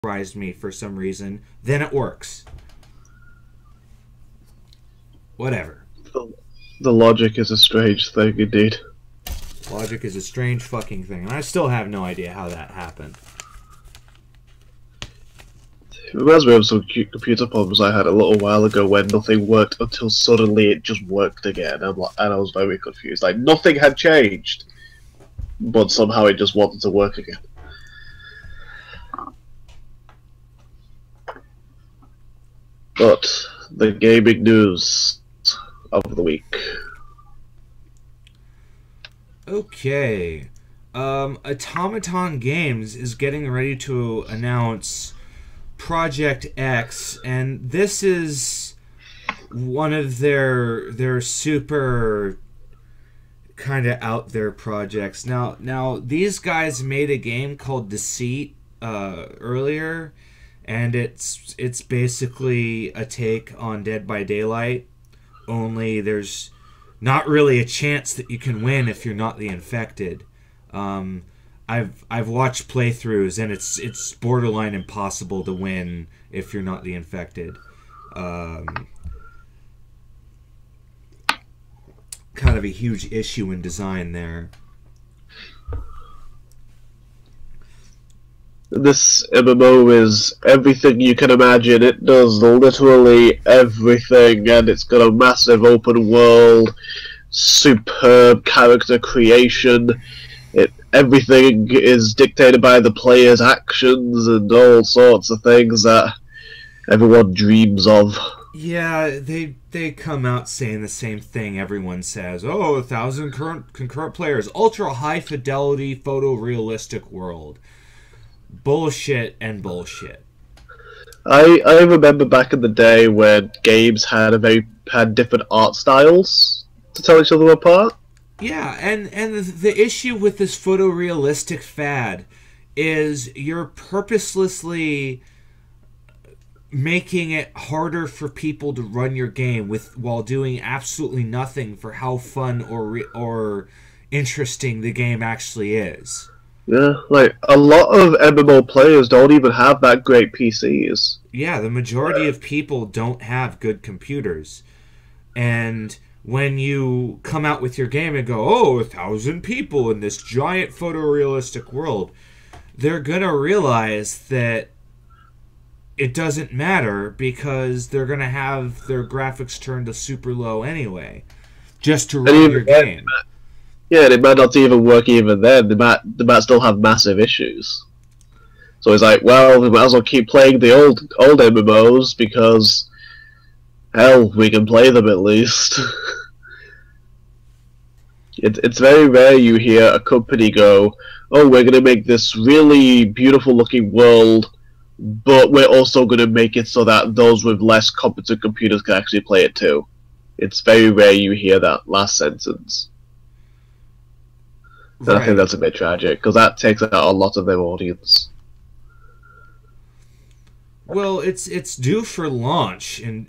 surprised me for some reason, then it works. Whatever. The logic is a strange thing indeed. Logic is a strange fucking thing, and I still have no idea how that happened. It reminds me of some computer problems I had a little while ago when nothing worked until suddenly it just worked again, and I was very confused. Like, nothing had changed, but somehow it just wanted to work again. But the gaming news of the week. Okay. Automaton Games is getting ready to announce Project X, and this is one of their super kind of out there projects. Now these guys made a game called Deceit earlier, and it's basically a take on Dead by Daylight, only there's not really a chance that you can win if you're not the infected. I've watched playthroughs, and it's borderline impossible to win if you're not the infected. Kind of a huge issue in design there. This MMO is everything you can imagine. It does literally everything, and it's got a massive open world, superb character creation. Everything is dictated by the player's actions and all sorts of things that everyone dreams of. Yeah, they come out saying the same thing everyone says. Oh, 1,000 concurrent players, ultra high fidelity, photorealistic world. Bullshit and bullshit. I remember back in the day when games had different art styles to tell each other apart. Yeah, and the issue with this photorealistic fad is you're purposelessly making it harder for people to run your game while doing absolutely nothing for how fun or interesting the game actually is. Yeah, like a lot of MMO players don't even have that great PCs. Yeah, the majority of people don't have good computers, and when you come out with your game and go, oh, 1,000 people in this giant photorealistic world, they're going to realize that it doesn't matter because they're going to have their graphics turned to super low anyway, just to run your game. Yeah, they might not even work even then. They might still have massive issues. So it's like, well, we might as well keep playing the old MMOs because, hell, we can play them at least. It's very rare you hear a company go, oh, we're going to make this really beautiful looking world, but we're also going to make it so that those with less competent computers can actually play it too. It's very rare you hear that last sentence. And right. I think that's a bit tragic, because that takes out a lot of their audience. Well, it's due for launch in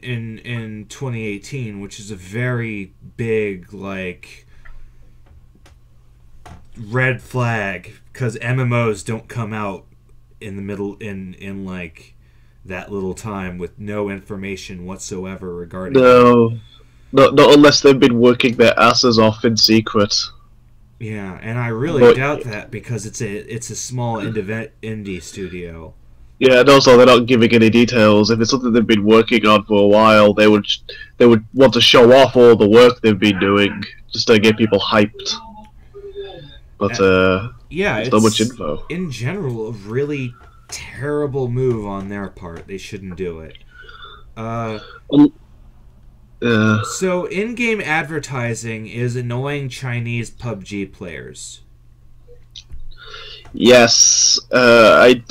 2018, which is a very big, like, red flag, because MMOs don't come out in the middle in like that little time with no information whatsoever regarding it. Not unless they've been working their asses off in secret. Yeah, and I really doubt that because it's a small indie studio. Yeah, and also they're not giving any details. If it's something they've been working on for a while, they would want to show off all the work they've been doing just to get people hyped. But yeah, it's not much info. In general, a really terrible move on their part. They shouldn't do it. So in-game advertising is annoying Chinese PubG players. Yes, I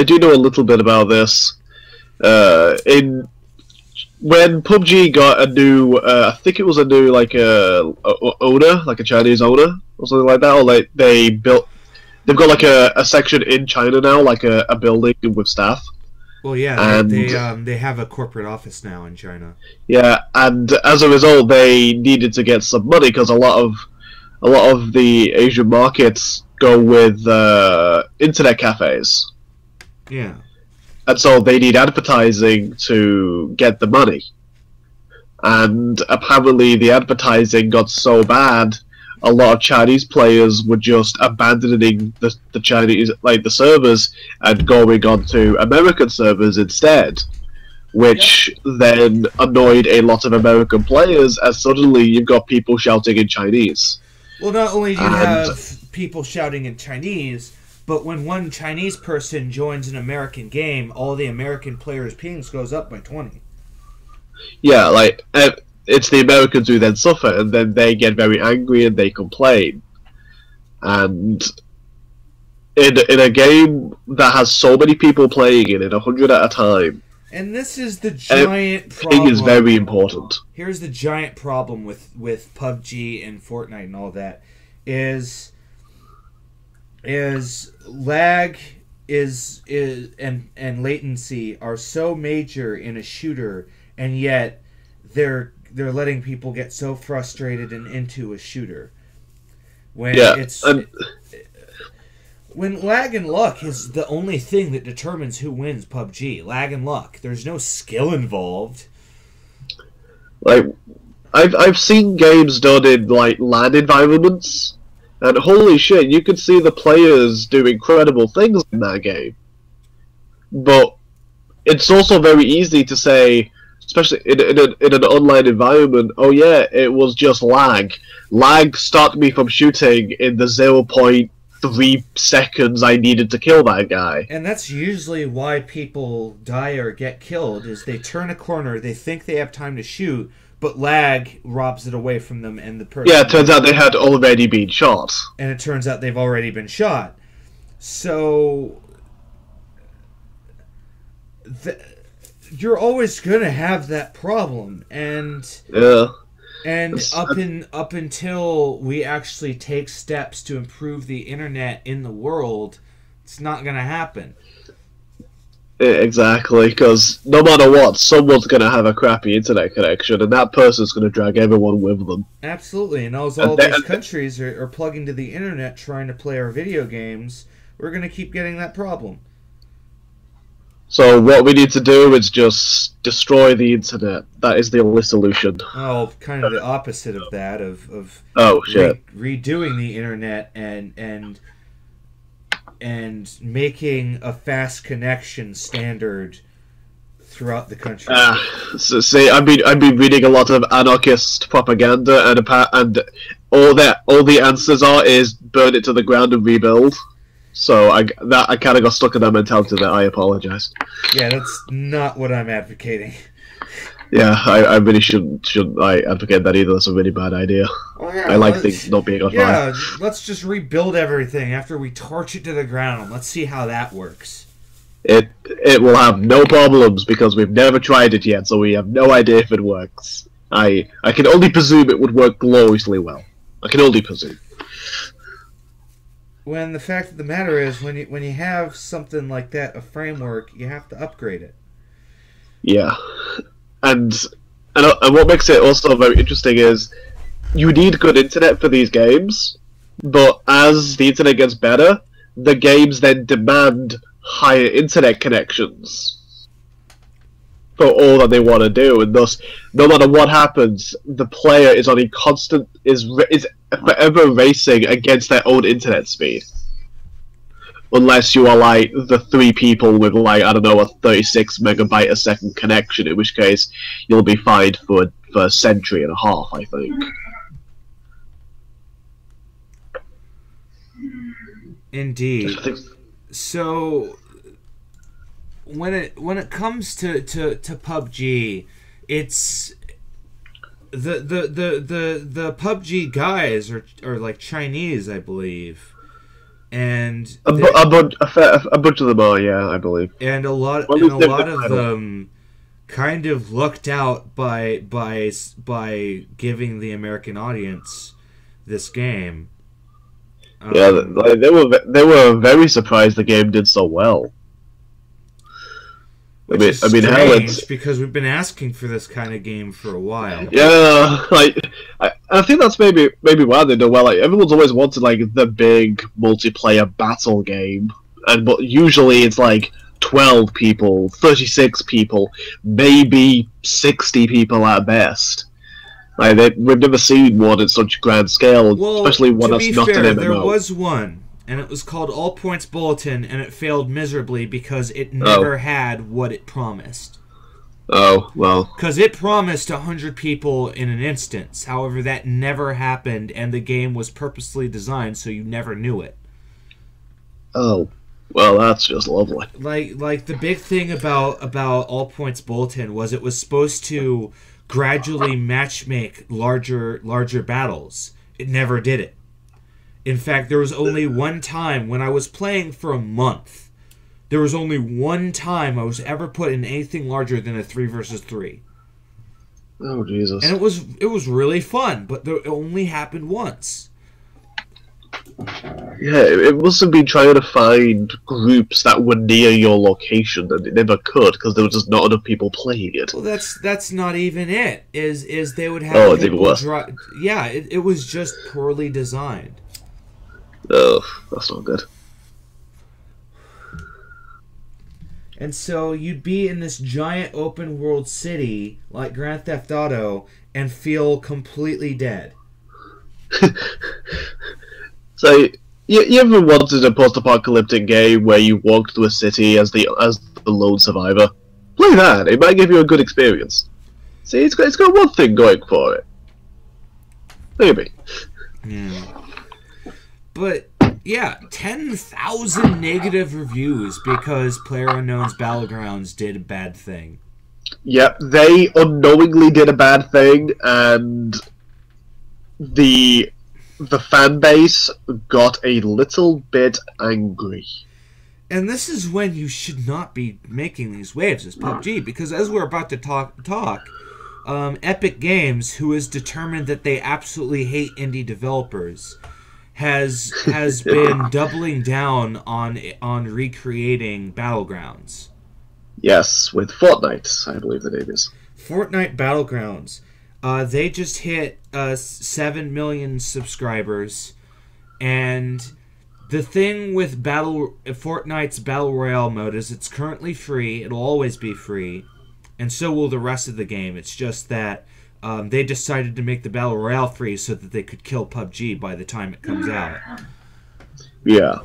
do know a little bit about this. When PubG got a new, I think it was a new owner, like a Chinese owner or something like that, or like they've got like a section in China now, like a building with staff. Well, yeah, they have a corporate office now in China. Yeah, and as a result, they needed to get some money because a lot of the Asian markets go with internet cafes. Yeah. and so they need advertising to get the money. And apparently the advertising got so bad, a lot of Chinese players were just abandoning the Chinese, like the servers, and going on to American servers instead, which then annoyed a lot of American players, as suddenly you've got people shouting in Chinese. Well, not only do you have people shouting in Chinese, but when one Chinese person joins an American game, all the American players' pings goes up by 20. Yeah, like, it's the Americans who then suffer, and then they get very angry and they complain. And in a game that has so many people playing in it, 100 at a time, and this is the giant problem. Ping is very important. Here's the giant problem with PUBG and Fortnite and all that is lag and latency are so major in a shooter, and yet they're letting people get so frustrated and into a shooter when when lag and luck is the only thing that determines who wins PUBG. Lag and luck. There's no skill involved. Like, I've seen games done in like LAN environments, and holy shit, you could see the players do incredible things in that game. But it's also very easy to say, especially in an online environment, oh yeah, it was just lag. Lag stopped me from shooting in the 0.3 seconds I needed to kill that guy. And that's usually why people die or get killed, is they turn a corner, they think they have time to shoot, but lag robs it away from them, and the person... Yeah, it turns out they had already been shot. And it turns out they've already been shot. So... you're always going to have that problem, and... Yeah. And up until we actually take steps to improve the internet in the world, it's not going to happen. Exactly, because no matter what, someone's going to have a crappy internet connection, and that person's going to drag everyone with them. Absolutely, and as all these countries are plugging to the internet trying to play our video games, we're going to keep getting that problem. So what we need to do is just destroy the internet. That is the only solution. Oh, kind of the opposite of that, of redoing the internet and making a fast connection standard throughout the country. So see, I've been reading a lot of anarchist propaganda, and all the answers is burn it to the ground and rebuild. So I kind of got stuck in that mentality there. I apologize. Yeah, that's not what I'm advocating. Yeah, I really shouldn't advocate that either. That's a really bad idea. Well, yeah, I like things not being on fire. Yeah, let's just rebuild everything after we torch it to the ground. Let's see how that works. It will have no problems because we've never tried it yet, so we have no idea if it works. I can only presume it would work gloriously well. I can only presume. When the fact of the matter is, when you have something like that, a framework, you have to upgrade it. Yeah, and what makes it also very interesting is you need good internet for these games, but as the internet gets better, the games then demand higher internet connections for all that they want to do, and thus, no matter what happens, the player is on a constant is forever racing against their own internet speed. Unless you are like the 3 people with like, I don't know, a 36 megabyte a second connection, in which case you'll be fine for a century and a half, I think. Indeed. So when it comes to PUBG, it's the PUBG guys are like Chinese, I believe, and a bunch of them are, yeah, I believe, and a lot of them kind of lucked out by giving the American audience this game. Yeah, they were very surprised the game did so well. Which is strange, because we've been asking for this kind of game for a while. Yeah, like I think that's maybe why they do well. Like everyone's always wanted like the big multiplayer battle game, but usually it's like 12 people, 36 people, maybe 60 people at best. Like, we've never seen one at such grand scale, especially one that's not an MMO. There was one, and it was called All Points Bulletin, and it failed miserably because it never had what it promised. Oh, well. Because it promised 100 people in an instance. However, that never happened, and the game was purposely designed so you never knew it. Oh, well, that's just lovely. Like the big thing about All Points Bulletin was it was supposed to gradually matchmake larger battles. It never did it. In fact, there was only one time when I was playing for a month. There was only one time I was ever put in anything larger than a 3 versus 3. Oh, Jesus. And it was really fun, but it only happened once. Yeah, it must have been trying to find groups that were near your location, and it never could because there was just not enough people playing it. Well, that's not even it. Is they would have it's even worse. Yeah, it was just poorly designed. Oh, that's not good. And so you'd be in this giant open world city like Grand Theft Auto and feel completely dead. So, you ever wanted a post-apocalyptic game where you walk through a city as the lone survivor? Play that. It might give you a good experience. See, it's got one thing going for it. Maybe. Yeah. But, yeah, 10,000 negative reviews because PlayerUnknown's Battlegrounds did a bad thing. Yep, they unknowingly did a bad thing, and the fan base got a little bit angry. And this is when you should not be making these waves as PUBG, because as we're about to talk, Epic Games, who is determined that they absolutely hate indie developers, has been doubling down on recreating Battlegrounds. Yes, with Fortnite, I believe the name is. Fortnite Battlegrounds. They just hit 7 million subscribers, and the thing with Fortnite's Battle Royale mode is it's currently free. It'll always be free, and so will the rest of the game. It's just that they decided to make the Battle Royale free so that they could kill PUBG by the time it comes out. Yeah.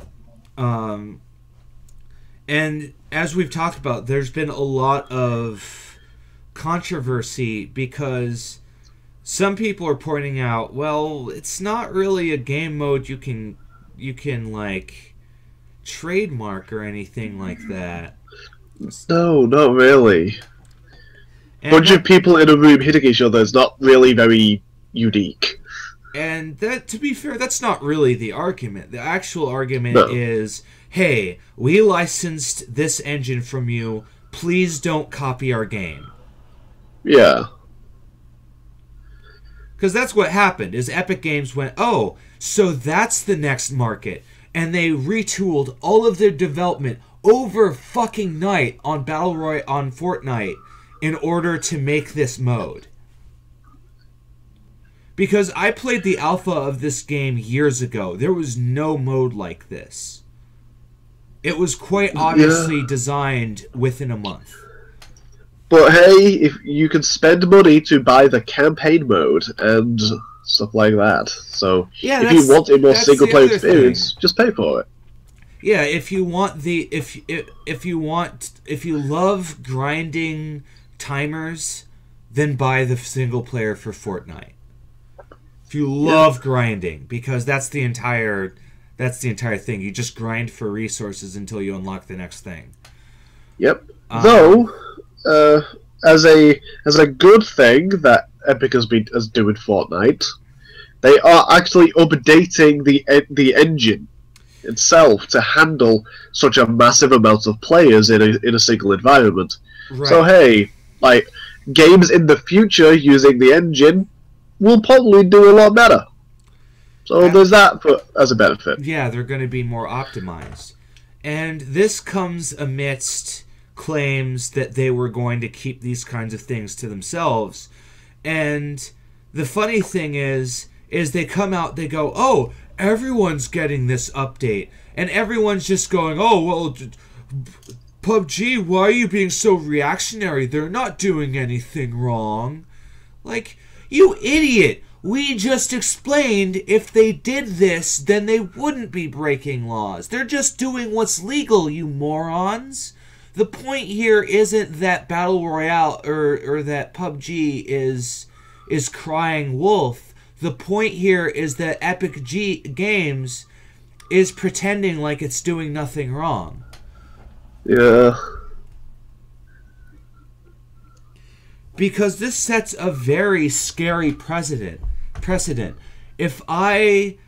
And as we've talked about, there's been a lot of controversy because some people are pointing out, well, it's not really a game mode you can like trademark or anything like that. No, not really. Bunch of people in a room hitting each other is not really very unique. And that, to be fair, that's not really the argument. The actual argument is, hey, we licensed this engine from you. Please don't copy our game. Yeah. Because that's what happened, is Epic Games went, oh, so that's the next market. And they retooled all of their development over fucking night on on Fortnite in order to make this mode. Because I played the alpha of this game years ago. There was no mode like this. It was quite obviously designed within a month. But hey, if you can spend money to buy the campaign mode and stuff like that, so if you want a more single player experience, just pay for it. Yeah, if you want if you love grinding timers, then buy the single player for Fortnite. If you love grinding, because that's the entire thing. You just grind for resources until you unlock the next thing. Yep. Though, as a good thing that Epic has doing Fortnite, they are actually updating the engine itself to handle such a massive amount of players in a single environment. Right. So hey, like games in the future using the engine will probably do a lot better. So there's that as a benefit. Yeah, they're going to be more optimized. And this comes amidst claims that they were going to keep these kinds of things to themselves. And the funny thing is they come out, they go, oh, everyone's getting this update. And everyone's just going, oh, well, PUBG, why are you being so reactionary? They're not doing anything wrong. Like, you idiot! We just explained if they did this, then they wouldn't be breaking laws. They're just doing what's legal, you morons. The point here isn't that Battle Royale or that PUBG is crying wolf. The point here is that Epic Games is pretending like it's doing nothing wrong. Yeah. Because this sets a very scary precedent. If I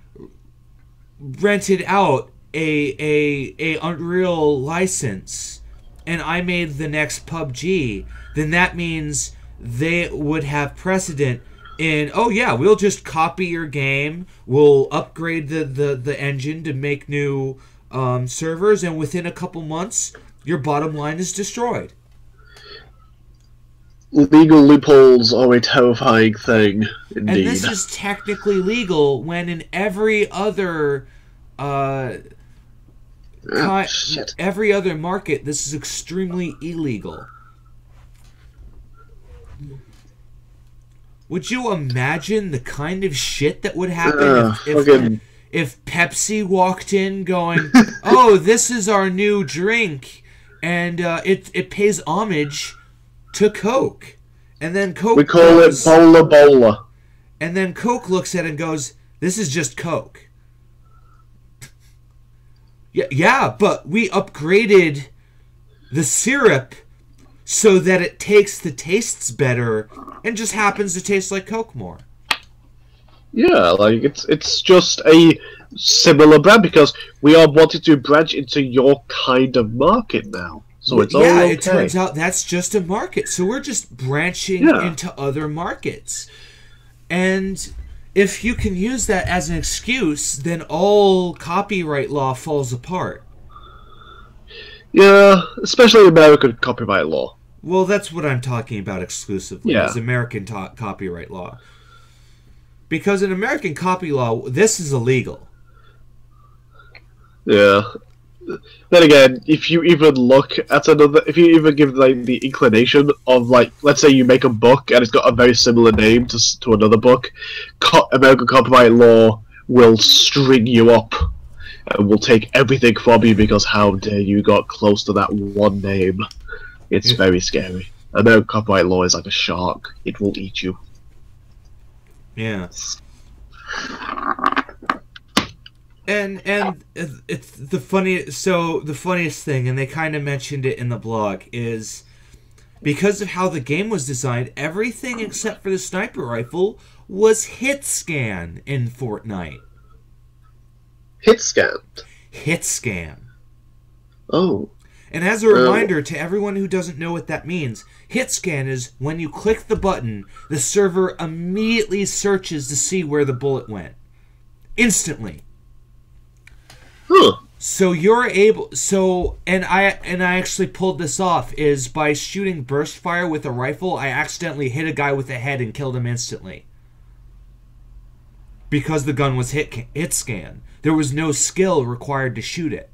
rented out a Unreal license and I made the next PUBG, then that means they would have precedent in, oh yeah, we'll just copy your game, we'll upgrade the engine to make new servers, and within a couple months, your bottom line is destroyed. Legal loopholes are a terrifying thing, indeed. And this is technically legal when in every other every other market, this is extremely illegal. Would you imagine the kind of shit that would happen if Pepsi walked in going, oh, this is our new drink, and it pays homage to Coke. And then Coke we call it Bola Bola. And then Coke looks at it and goes, this is just Coke. Yeah, but we upgraded the syrup so that it takes the tastes better and just happens to taste like Coke more. Yeah, like it's just a similar brand because we are wanting to branch into your kind of market now. So it's all okay. It turns out that's just a market. So we're just branching into other markets. And if you can use that as an excuse, then all copyright law falls apart. Yeah, especially American copyright law. Well, that's what I'm talking about exclusively, is American copyright law. Because in American copy law, this is illegal. Yeah. Then again, if you even look at if you even give like the inclination of like, let's say you make a book and it's got a very similar name to another book, American copyright law will string you up and will take everything from you because how dare you got close to that one name. It's very scary. American copyright law is like a shark. It will eat you. Yeah. And it's the funniest thing, and they kind of mentioned it in the blog, is because of how the game was designed, everything except for the sniper rifle was hit scan in Fortnite. Hit scan? Hit scan. Oh. And as a reminder to everyone who doesn't know what that means, hit scan is when you click the button, the server immediately searches to see where the bullet went. Instantly. Huh. So you're able, and I actually pulled this off, is by shooting burst fire with a rifle, I accidentally hit a guy with the head and killed him instantly. Because the gun was hit scan. There was no skill required to shoot it.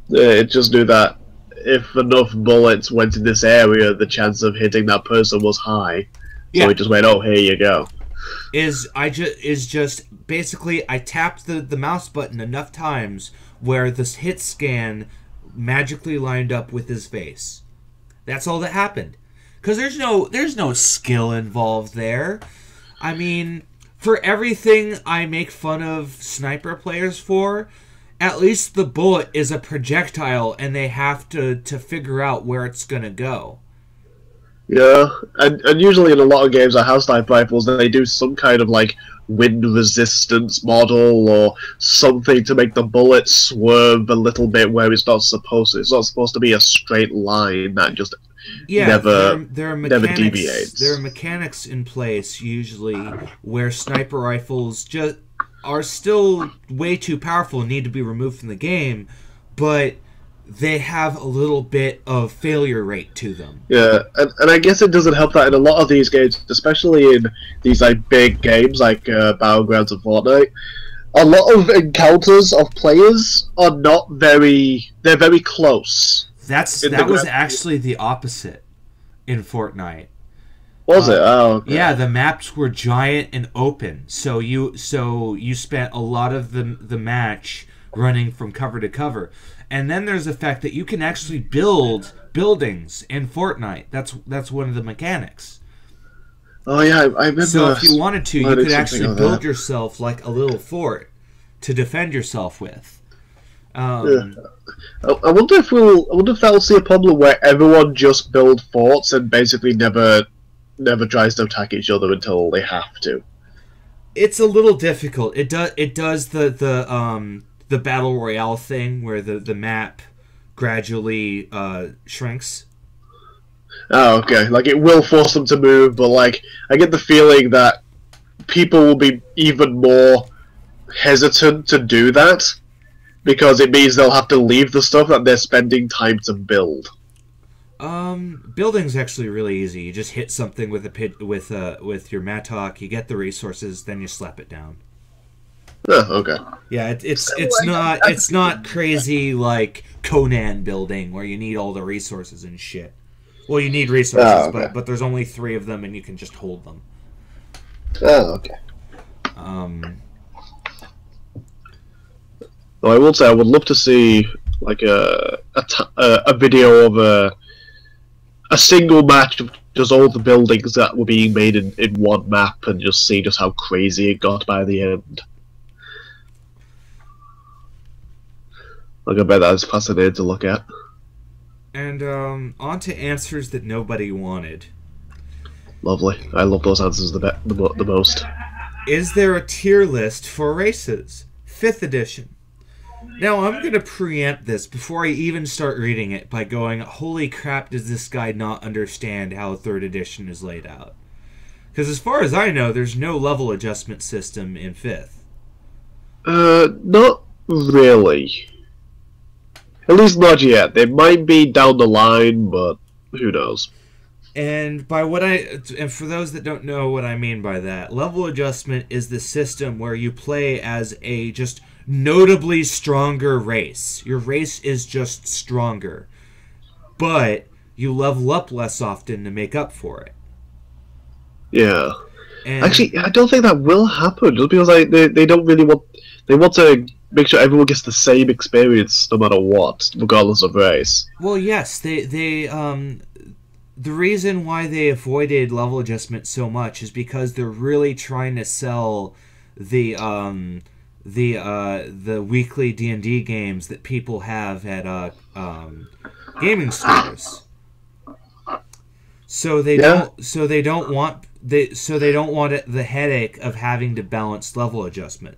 Yeah, it just knew that if enough bullets went in this area, the chance of hitting that person was high. So it just went, oh, here you go. Basically I tapped the mouse button enough times where this hit scan magically lined up with his face. That's all that happened. Because there's no skill involved there. I mean, for everything I make fun of sniper players for, at least the bullet is a projectile and they have to figure out where it's gonna go. Yeah, and usually in a lot of games that have sniper rifles, they do some kind of like wind resistance model or something to make the bullet swerve a little bit where it's not supposed to. It's not supposed to be a straight line that just never deviates. There are mechanics in place usually where sniper rifles just are still way too powerful and need to be removed from the game, but they have a little bit of failure rate to them. Yeah, and I guess it doesn't help that in a lot of these games, especially in these like big games like Battlegrounds and Fortnite, a lot of encounters of players are not very. They're very close. That was actually the opposite in Fortnite. Was it? Oh, okay. Yeah, the maps were giant and open, so you spent a lot of the match running from cover to cover. And then there's the fact that you can actually build buildings in Fortnite. That's one of the mechanics. Oh yeah, I remember. So if you wanted to, you could actually build yourself like a little fort to defend yourself with. Yeah. I wonder if that'll see a problem where everyone just build forts and basically never tries to attack each other until they have to. It's a little difficult. It does the battle royale thing where the map gradually shrinks. Oh, okay. Like, it will force them to move, but, like, I get the feeling that people will be even more hesitant to do that, because it means they'll have to leave the stuff that they're spending time to build. Building's actually really easy. You just hit something with with your mattock, you get the resources, then you slap it down. Oh, okay. Yeah, it's not crazy like Conan building where you need all the resources and shit. Well, you need resources, but there's only 3 of them, and you can just hold them. Oh, okay. Well, I will say I would love to see like a video of a single match of just all the buildings that were being made in one map, and just see just how crazy it got by the end. Like, I bet that is fascinating to look at. And on to answers that nobody wanted. Lovely. I love those answers the most. Is there a tier list for races? 5th edition. Now, I'm going to preempt this before I even start reading it by going, holy crap, does this guy not understand how 3rd edition is laid out? Because as far as I know, there's no level adjustment system in 5th. Not really. At least not yet. They might be down the line, but who knows? And for those that don't know what I mean by that, level adjustment is the system where you play as a just notably stronger race. Your race is just stronger, but you level up less often to make up for it. Yeah. And actually, I don't think that will happen, just because they don't really want... They want to make sure everyone gets the same experience no matter what, regardless of race. Well, yes, the reason why they avoided level adjustment so much is because they're really trying to sell the weekly D&D games that people have at gaming stores. So they don't want the headache of having to balance level adjustment.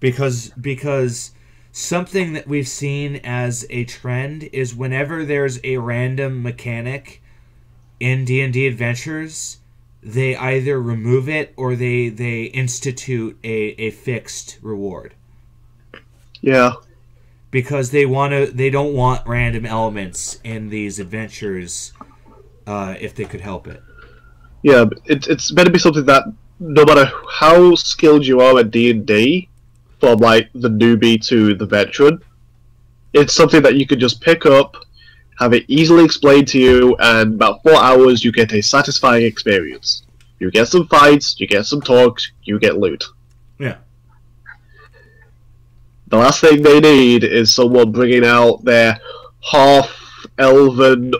Because something that we've seen as a trend is whenever there's a random mechanic in D&D Adventures, they either remove it or they institute a fixed reward. Yeah. Because they don't want random elements in these adventures if they could help it. Yeah, it's better be something that no matter how skilled you are at D&D, from like the newbie to the veteran, it's something that you could just pick up, have it easily explained to you, and about 4 hours you get a satisfying experience. You get some fights, you get some talks, you get loot. Yeah. The last thing they need is someone bringing out their half-elven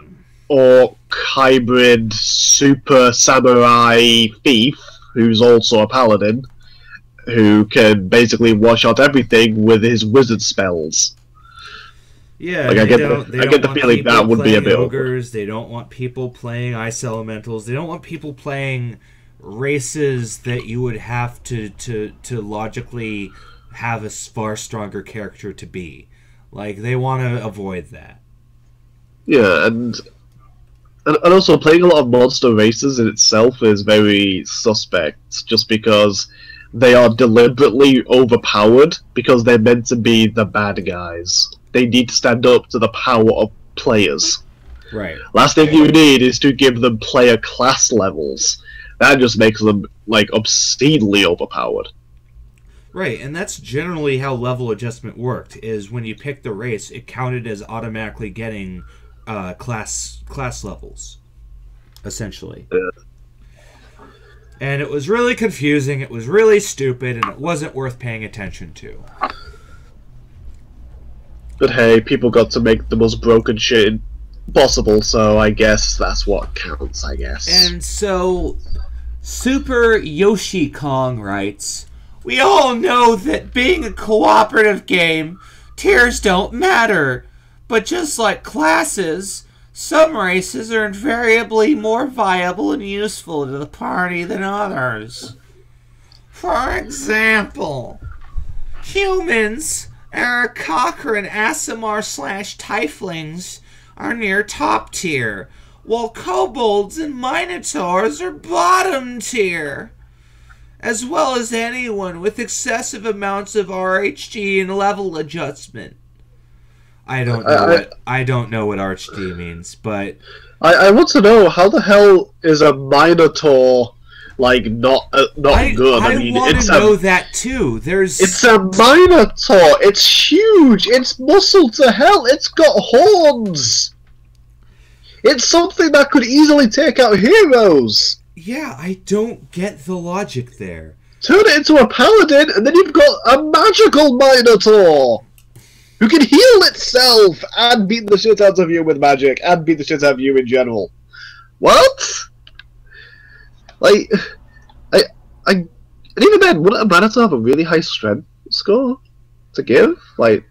orc hybrid super samurai thief, who's also a paladin, who can basically wash out everything with his wizard spells. Yeah, like, I get the feeling that would be a bit ogres. They don't want people playing ice elementals. They don't want people playing races that you would have to logically have a far stronger character to be. Like, they want to avoid that. Yeah, and also playing a lot of monster races in itself is very suspect, just because they are deliberately overpowered because they're meant to be the bad guys. They need to stand up to the power of players. Right. Last thing you need is to give them player class levels. That just makes them, like, obscenely overpowered. Right, and that's generally how level adjustment worked, is when you picked the race, it counted as automatically getting class levels, essentially. Yeah. And it was really confusing, it was really stupid, and it wasn't worth paying attention to. But hey, people got to make the most broken shit possible, so I guess that's what counts, I guess. And so, Super Yoshi Kong writes, "We all know that being a cooperative game, tiers don't matter. But just like classes, some races are invariably more viable and useful to the party than others. For example, humans, Aarakocra and Aasimar/Tieflings are near top tier, while kobolds and minotaurs are bottom tier, as well as anyone with excessive amounts of RHD and level adjustment." I don't know what RHD means, but I want to know, how the hell is a minotaur not good? I mean, want to know that too. It's a minotaur. It's huge. It's muscle to hell. It's got horns. It's something that could easily take out heroes. Yeah, I don't get the logic there. Turn it into a paladin, and then you've got a magical minotaur who can heal itself and beat the shit out of you with magic and beat the shit out of you in general. What? And even then, wouldn't a minotaur have a really high strength score to give?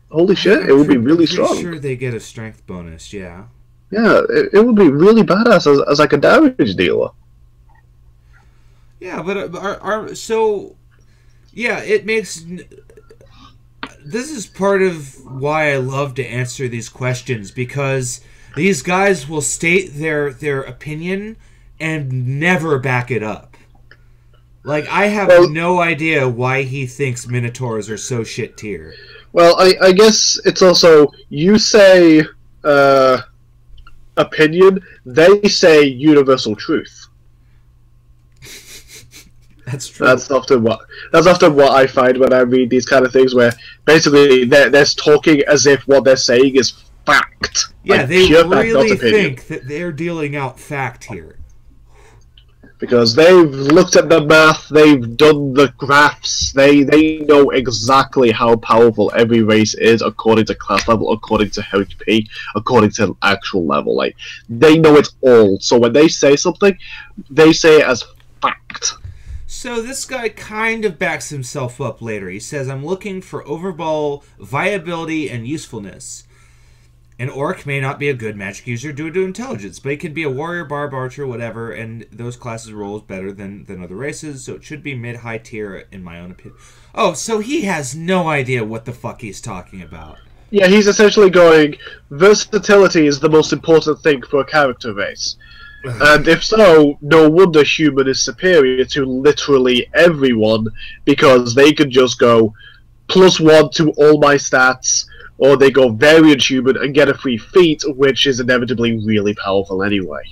Holy shit, it would be really strong. I'm sure they get a strength bonus, yeah. Yeah, it would be really badass as a damage dealer. Yeah, but it makes. This is part of why I love to answer these questions, because these guys will state their opinion and never back it up. I have no idea why he thinks Minotaurs are so shit tier. Well, I guess it's also, you say opinion, they say universal truth. That's true. That's often what I find when I read these kind of things, where basically they're talking as if what they're saying is fact. Yeah, they really think that they're dealing out fact here. Because they've looked at the math, they've done the graphs, they know exactly how powerful every race is according to class level, according to HP, according to actual level. They know it all. So when they say something, they say it as fact. So this guy kind of backs himself up later. He says, "I'm looking for overall viability and usefulness. An orc may not be a good magic user due to intelligence, but he can be a warrior, barb, archer, whatever, and those classes rolls better than other races, so it should be mid-high tier in my own opinion." Oh, so he has no idea what the fuck he's talking about. Yeah, he's essentially going, versatility is the most important thing for a character race. And if so, no wonder human is superior to literally everyone, because they can just go +1 to all my stats, or they go variant human and get a free feat, which is inevitably really powerful anyway.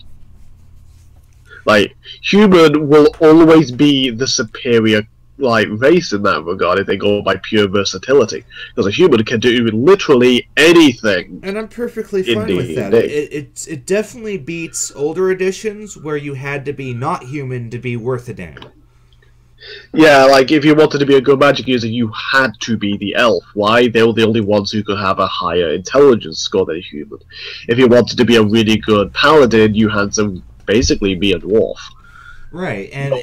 Human will always be the superior race in that regard if they go by pure versatility, because a human can do literally anything. And I'm perfectly fine with that. It definitely beats older editions where you had to be not human to be worth a damn. Yeah, if you wanted to be a good magic user, you had to be the elf. Why? They were the only ones who could have a higher intelligence score than a human. If you wanted to be a really good paladin, you had to basically be a dwarf. Right, and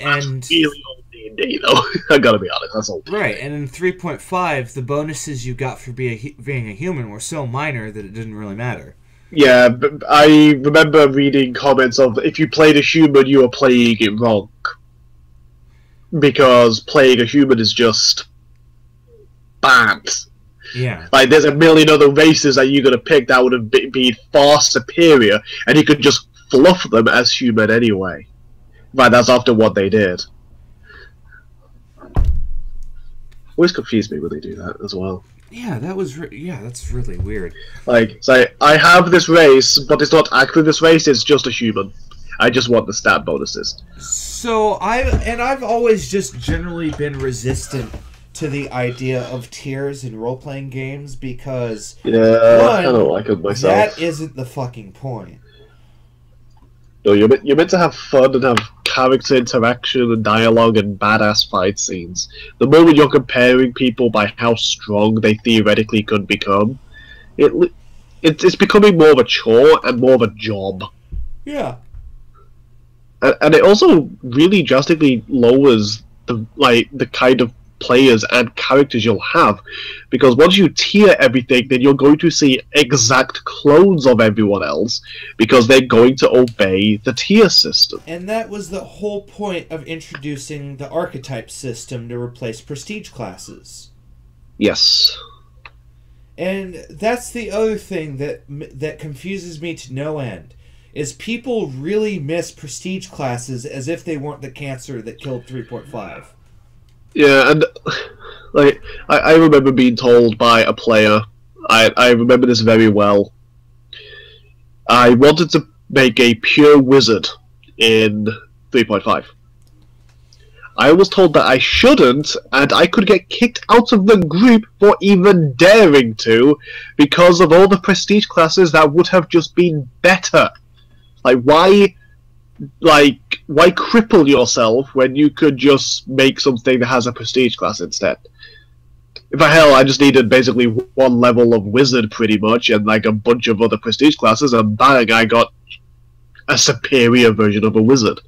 really old D&D, though. I gotta be honest, that's old. Right, and in 3.5, the bonuses you got for being a human were so minor that it didn't really matter. Yeah, but I remember reading comments of, if you played a human, you were playing it wrong. Because playing a human is just bad. Yeah. There's a million other races that you're going to pick that would have been far superior, and you could just fluff them as human anyway. That's often what they did. Always confuse me when they do that as well. Yeah, that's really weird. So I have this race, but it's not actually this race, it's just a human. I just want the stat bonuses. So I've always just generally been resistant to the idea of tiers in role-playing games because Yeah, one, I don't like it myself. that isn't the fucking point. No, you're meant to have fun and have character interaction and dialogue and badass fight scenes. The moment you're comparing people by how strong they theoretically could become, it's becoming more of a chore and more of a job. Yeah. And it also really drastically lowers the kind of players and characters you'll have, because once you tier everything, then you're going to see exact clones of everyone else because they're going to obey the tier system. And that was the whole point of introducing the archetype system to replace prestige classes. Yes. And that's the other thing that confuses me to no end. Is people really miss prestige classes as if they weren't the cancer that killed 3.5. Yeah, and I remember being told by a player, I remember this very well. I wanted to make a pure wizard in 3.5. I was told that I shouldn't, and I could get kicked out of the group for even daring to, because of all the prestige classes that would have just been better. Why cripple yourself when you could just make something that has a prestige class instead? I just needed basically one level of wizard pretty much, and a bunch of other prestige classes, and bang, I got a superior version of a wizard.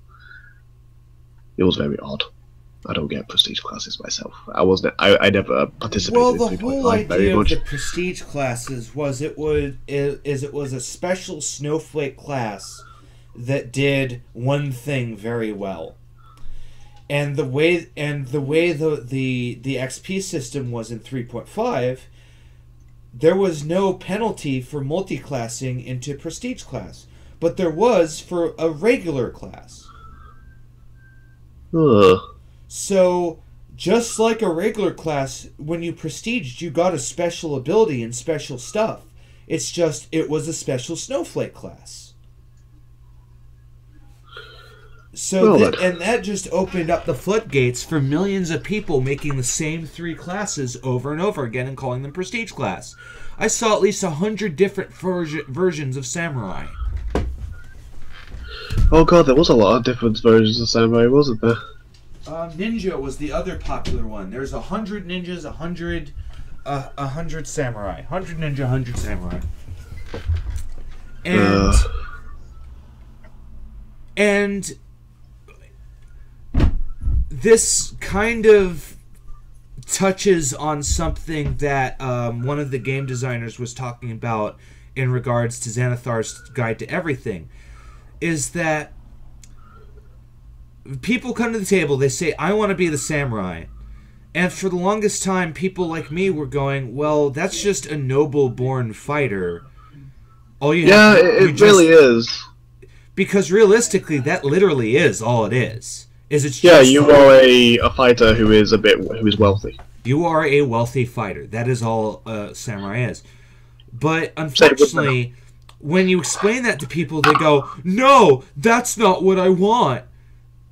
It was very odd. I don't get prestige classes myself. I never participated. Well, in the whole idea of the prestige classes was it was a special snowflake class that did one thing very well, and the way the XP system was in 3.5, there was no penalty for multi-classing into prestige class, but there was for a regular class. So, just like a regular class, when you prestiged, you got a special ability and special stuff. It's just, it was a special snowflake class. So, and that just opened up the floodgates for millions of people making the same 3 classes over and over again and calling them prestige class. I saw at least 100 different versions of samurai. Oh god, there was a lot of different versions of samurai, wasn't there? Ninja was the other popular one. There's 100 ninjas, 100 samurai. 100 ninja, 100 samurai. And this kind of touches on something that one of the game designers was talking about in regards to Xanathar's Guide to Everything, is that people come to the table, they say, I want to be the samurai. And for the longest time, people like me were going, well, that's just a noble-born fighter. All you have it really is. Because realistically, that literally is all it is. You are a fighter who is wealthy. You are a wealthy fighter. That is all a samurai is. But unfortunately, when you explain that to people, they go, no, that's not what I want.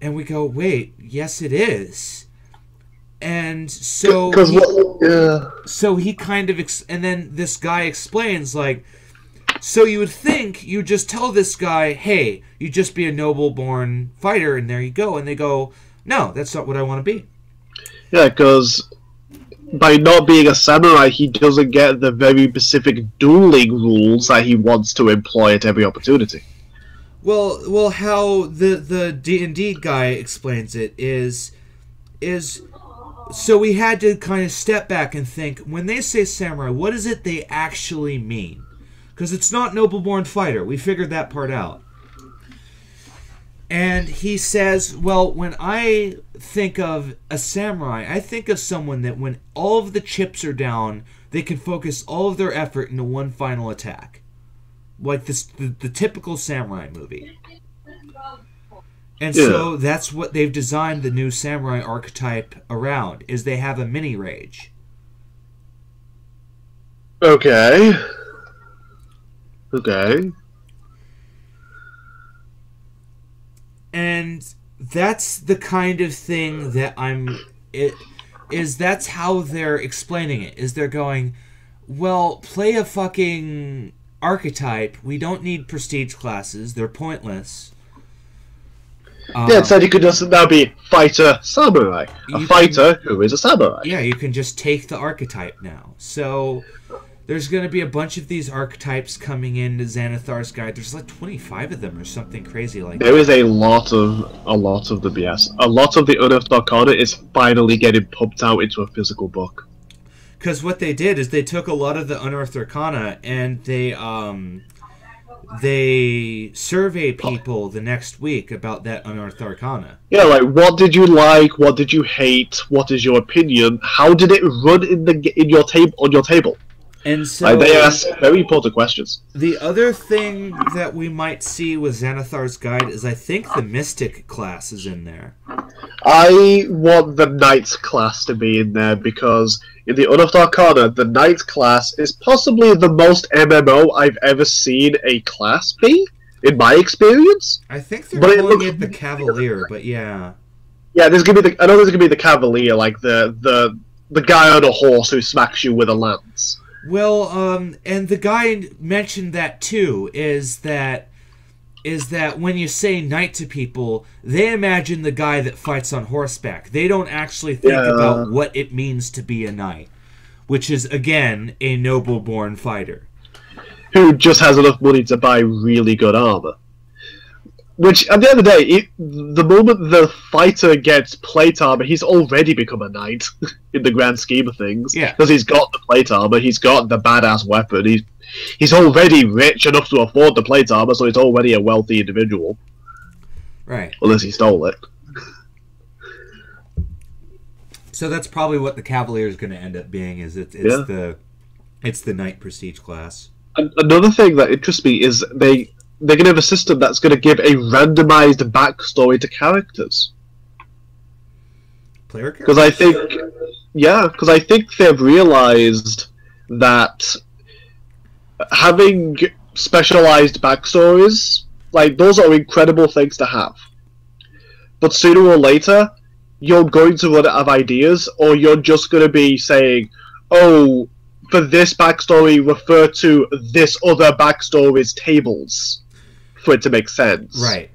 And we go, wait, yes it is. And so so he kind of and then this guy explains, so you would think you just tell this guy, hey, you just be a noble-born fighter, and there you go. And they go, no, that's not what I want to be. Yeah, because by not being a samurai, he doesn't get the very specific dueling rules that he wants to employ at every opportunity. Well, how the D&D guy explains it is so we had to kind of step back and think, when they say samurai, what is it they actually mean? Because it's not noble-born fighter. We figured that part out. And he says, well, when I think of a samurai, I think of someone that when all of the chips are down, they can focus all of their effort into one final attack. Like the typical samurai movie. And so that's what they've designed the new samurai archetype around, is they have a mini rage. Okay. And that's the kind of thing that that's how they're explaining it. Is they're going, well, play a fucking archetype. We don't need prestige classes. They're pointless. Yeah, instead you could just now be fighter samurai. A fighter who is a samurai. Yeah, you can just take the archetype now. So there's going to be a bunch of these archetypes coming into Xanathar's Guide. There's like 25 of them or something crazy like that. There is a lot of the BS. A lot of the Unearthed Arcana is finally getting pumped out into a physical book. Because what they did is they took a lot of the Unearthed Arcana and they survey people the next week about that Unearthed Arcana. Yeah, like, what did you like? What did you hate? What is your opinion? How did it run on your table? And so they ask very important questions. The other thing that we might see with Xanathar's Guide is I think the Mystic class is in there. I want the Knight class to be in there because in the Unearthed Arcana, the Knight class is possibly the most MMO I've ever seen a class be, in my experience. I think they're calling it the Cavalier, but yeah. Yeah, I know there's gonna be the Cavalier, like the guy on a horse who smacks you with a lance. Well, and the guy mentioned that too, is that when you say knight to people, they imagine the guy that fights on horseback. They don't actually think about what it means to be a knight, which is, again, a noble-born fighter. Who just has enough money to buy really good armor. Which, at the end of the day, the moment the fighter gets plate armor, he's already become a knight, in the grand scheme of things. Yeah. Because he's got the plate armor, he's got the badass weapon, he's already rich enough to afford the plate armor, so he's already a wealthy individual. Right. Unless he stole it. So that's probably what the Cavalier is going to end up being, is it's the knight prestige class. Another thing that interests me is they're going to have a system that's going to give a randomized backstory to characters. Player characters? Because I think they've realized that having specialized backstories, like, those are incredible things to have. But sooner or later, you're going to run out of ideas, or you're just going to be saying, oh, for this backstory, refer to this other backstory's tables for it to make sense. Right.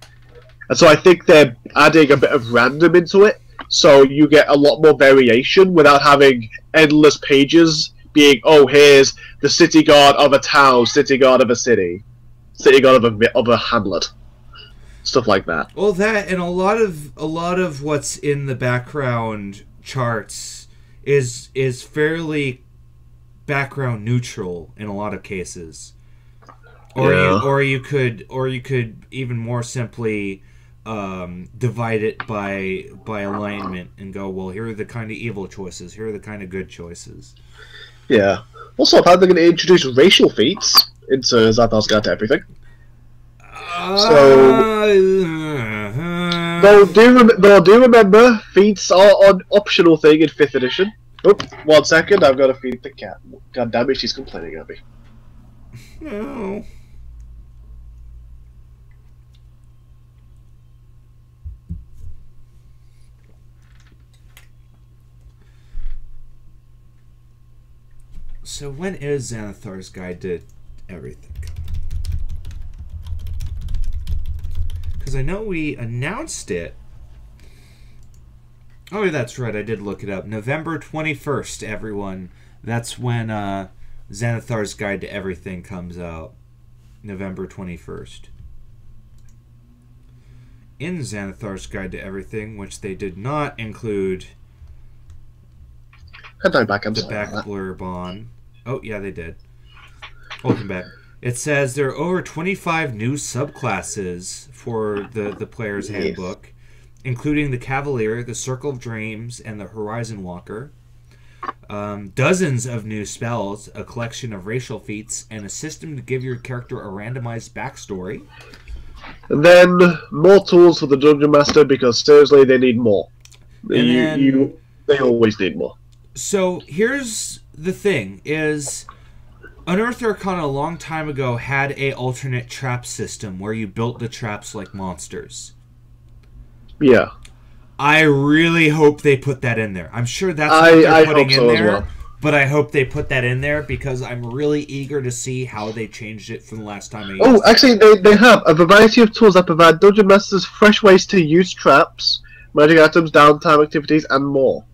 And so I think they're adding a bit of random into it, so you get a lot more variation without having endless pages being, oh, here's the city guard of a town, city guard of a city, city guard of a hamlet. Stuff like that. Well, that and a lot of what's in the background charts is fairly background neutral in a lot of cases. Or you could even more simply divide it by alignment and go, well, here are the kind of evil choices, here are the kind of good choices. Yeah. Also, how they're going to introduce racial feats into Xanathar's Guide to Everything. Though do remember, feats are an optional thing in 5th edition. Oh, 1 second, I've got to feed the cat. God damn it, she's complaining at me. No. So when is Xanathar's Guide to Everything? Because I know we announced it. Oh, that's right. I did look it up. November 21st, everyone. That's when Xanathar's Guide to Everything comes out. November 21st. In Xanathar's Guide to Everything, which they did not include the back blurb on. Oh, yeah, they did. Welcome back. It says there are over 25 new subclasses for the player's handbook, including the Cavalier, the Circle of Dreams, and the Horizon Walker. Dozens of new spells, a collection of racial feats, and a system to give your character a randomized backstory. And then more tools for the Dungeon Master, because seriously, they need more. They always need more. So here's the thing, is Unearthed Arcana a long time ago had a alternate trap system where you built the traps like monsters. Yeah. I really hope they put that in there. I'm sure that's what they're putting in there. Well. But I hope they put that in there because I'm really eager to see how they changed it from the last time I used it. Actually, they have a variety of tools that provide Dungeon Masters fresh ways to use traps, magic items, downtime activities, and more.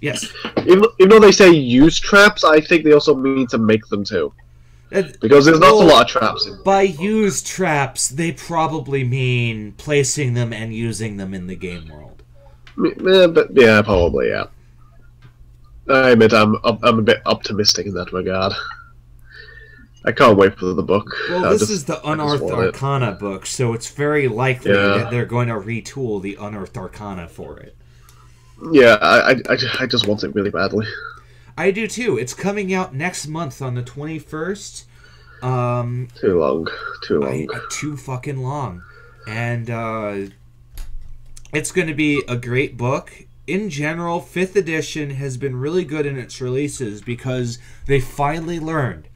Yes. Even though they say use traps, I think they also mean to make them too. Because there's not a lot of traps in them. By use traps, they probably mean placing them and using them in the game world. Yeah, probably, yeah. I admit I'm a bit optimistic in that regard. I can't wait for the book. Well, this is the Unearthed Arcana book, so it's very likely that they're going to retool the Unearthed Arcana for it. Yeah, I just want it really badly. I do too. It's coming out next month on the 21st. Too long. Too fucking long. And it's going to be a great book. In general, 5th edition has been really good in its releases because they finally learned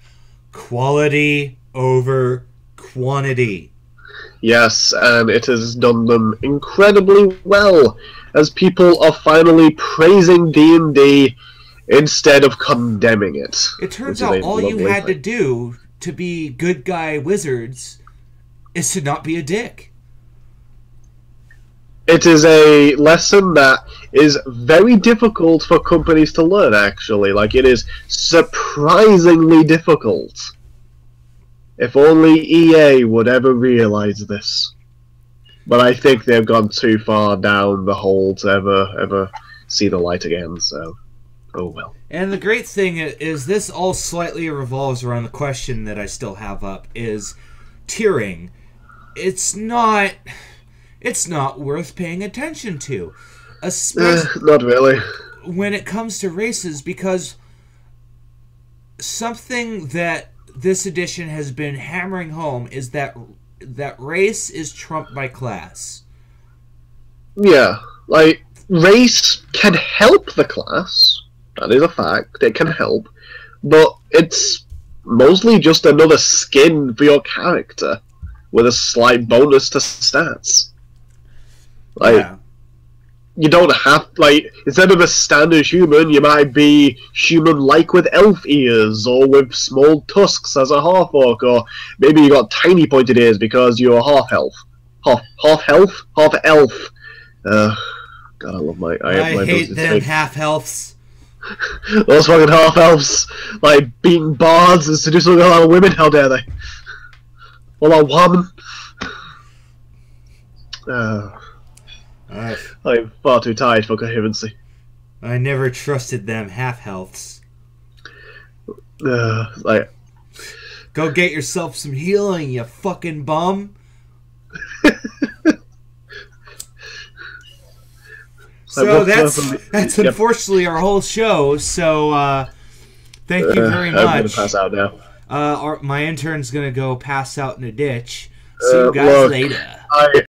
quality over quantity. Yes, and it has done them incredibly well, as people are finally praising D&D instead of condemning it. It turns out all you had to do to be good guy wizards is to not be a dick. It is a lesson that is very difficult for companies to learn, actually. Like, it is surprisingly difficult. If only EA would ever realize this. But I think they've gone too far down the hole to ever see the light again, so oh well. And the great thing is this all slightly revolves around the question that I still have up, is tiering. It's not worth paying attention to. Especially not really. When it comes to races, because something that this edition has been hammering home is that race is trumped by class. Yeah, like, race can help the class. That is a fact. It can help. But it's mostly just another skin for your character with a slight bonus to stats. Like, yeah. You don't have, like, instead of a standard human, you might be human-like with elf ears, or with small tusks as a half-orc, or maybe you got tiny pointed ears because you're half-elf. Half-elf? Half-elf. God, I love my... I hate them half-elves. Those fucking half-elves, like, being bards and seducing a lot of women, how dare they? Well, a woman. I'm far too tired for coherency. I never trusted them half-healths. Like, go get yourself some healing, you fucking bum. So that's unfortunately our whole show. So thank you very much. I'm gonna pass out now. My intern's gonna go pass out in a ditch. See you guys later.